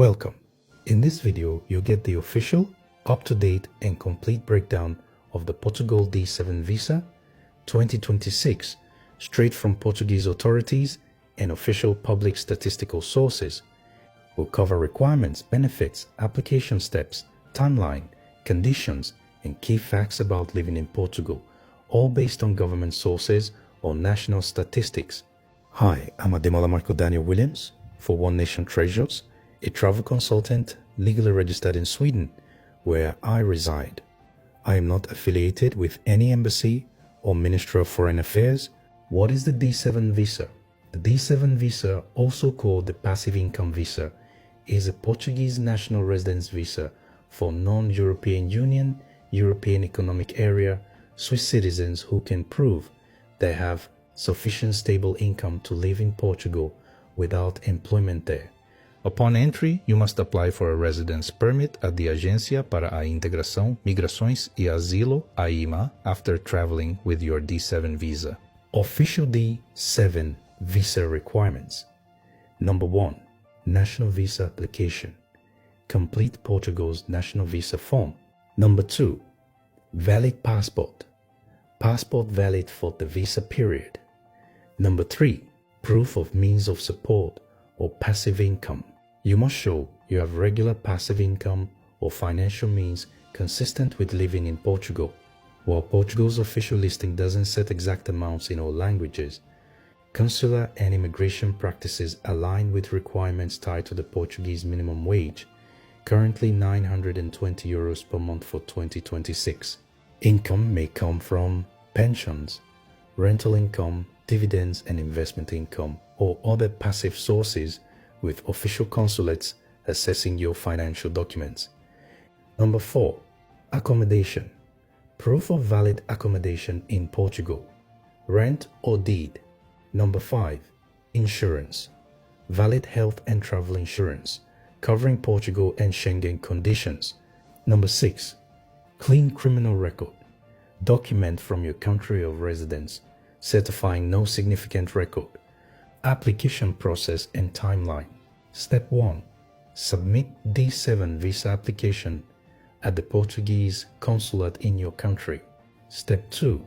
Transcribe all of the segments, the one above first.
Welcome. In this video, you'll get the official, up-to-date and complete breakdown of the Portugal D7 Visa 2026 straight from Portuguese authorities and official public statistical sources. We'll cover requirements, benefits, application steps, timeline, conditions, and key facts about living in Portugal, all based on government sources or national statistics. Hi, I'm Ademola Marco Daniel Williams for One Nation Treasures, a travel consultant legally registered in Sweden, where I reside. I am not affiliated with any embassy or Ministry of Foreign Affairs. What is the D7 visa? The D7 visa, also called the Passive Income Visa, is a Portuguese national residence visa for non-European Union, European Economic Area, Swiss citizens who can prove they have sufficient stable income to live in Portugal without employment there. Upon entry, you must apply for a residence permit at the Agência para a Integração, Migrações e Asilo, AIMA, after traveling with your D7 visa. Official D7 visa requirements. Number 1. National visa application. Complete Portugal's national visa form. Number 2. Valid passport. Passport valid for the visa period. Number 3. Proof of means of support or passive income. You must show you have regular passive income or financial means consistent with living in Portugal. While Portugal's official listing doesn't set exact amounts in all languages, consular and immigration practices align with requirements tied to the Portuguese minimum wage, currently €920 per month for 2026. Income may come from pensions, rental income, dividends and investment income, or other passive sources, with official consulates assessing your financial documents. Number 4. Accommodation. Proof of valid accommodation in Portugal. Rent or deed. Number 5. Insurance. Valid health and travel insurance, covering Portugal and Schengen conditions. Number 6. Clean criminal record. Document from your country of residence, certifying no significant record. Application process and timeline. Step 1. Submit D7 visa application at the Portuguese consulate in your country. Step 2.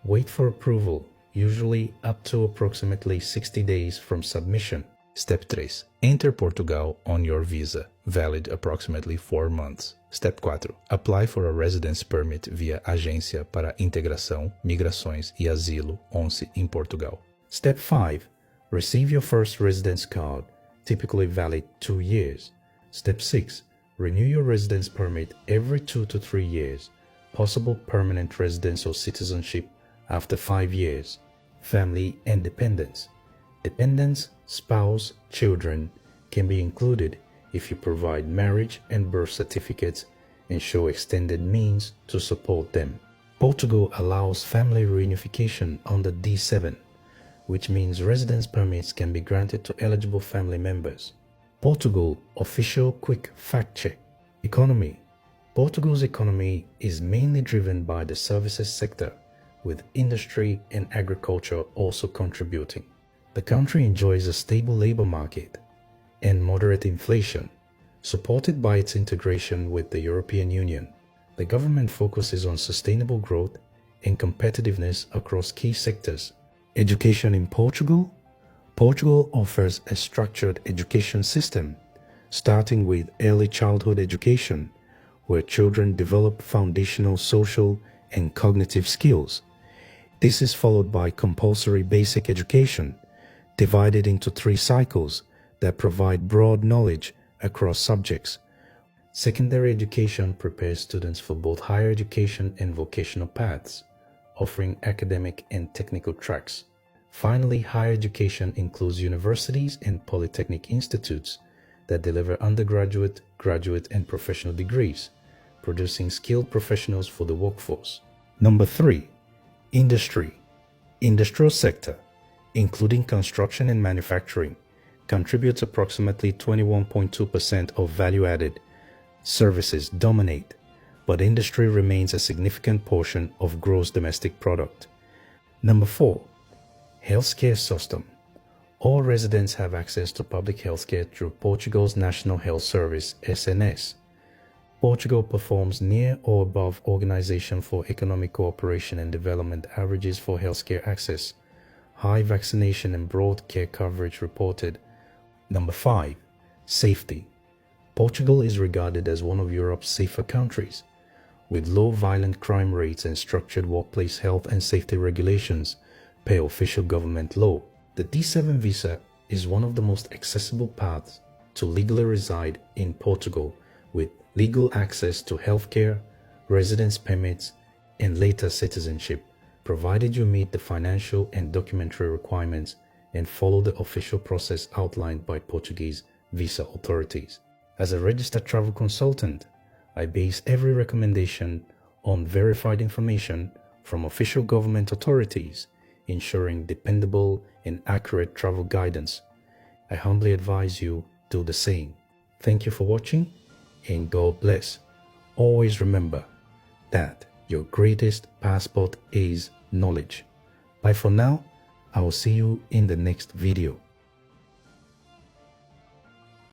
Wait for approval, usually up to approximately 60 days from submission. Step 3. Enter Portugal on your visa, valid approximately 4 months. Step 4. Apply for a residence permit via Agência para a Integração, Migrações e Asilo, 11 in Portugal. Step 5. Receive your first residence card, typically valid 2 years. Step 6. Renew your residence permit every 2 to 3 years. Possible permanent residence or citizenship after 5 years. Family and dependents. Dependents, spouse, children can be included if you provide marriage and birth certificates and show extended means to support them. Portugal allows family reunification under D7, which means residence permits can be granted to eligible family members. Portugal official quick fact check. Economy. Portugal's economy is mainly driven by the services sector, with industry and agriculture also contributing. The country enjoys a stable labor market and moderate inflation, supported by its integration with the European Union. The government focuses on sustainable growth and competitiveness across key sectors. Education in Portugal. Portugal offers a structured education system, starting with early childhood education, where children develop foundational social and cognitive skills. This is followed by compulsory basic education, divided into 3 cycles that provide broad knowledge across subjects. Secondary education prepares students for both higher education and vocational paths, offering academic and technical tracks. Finally, higher education includes universities and polytechnic institutes that deliver undergraduate, graduate, and professional degrees, producing skilled professionals for the workforce. Number 3. Industry. Industrial sector, including construction and manufacturing, contributes approximately 21.2% of value-added. Services dominate, but industry remains a significant portion of gross domestic product. Number 4. Healthcare system. All residents have access to public healthcare through Portugal's National Health Service (SNS). Portugal performs near or above Organization for Economic Cooperation and Development averages for healthcare access. High vaccination and broad care coverage reported. Number 5. Safety. Portugal is regarded as one of Europe's safer countries, with low violent crime rates and structured workplace health and safety regulations per official government law. The D7 visa is one of the most accessible paths to legally reside in Portugal, with legal access to healthcare, residence permits, and later citizenship, provided you meet the financial and documentary requirements and follow the official process outlined by Portuguese visa authorities. As a registered travel consultant, I base every recommendation on verified information from official government authorities, ensuring dependable and accurate travel guidance. I humbly advise you do the same. Thank you for watching, and God bless. Always remember that your greatest passport is knowledge. Bye for now. I will see you in the next video.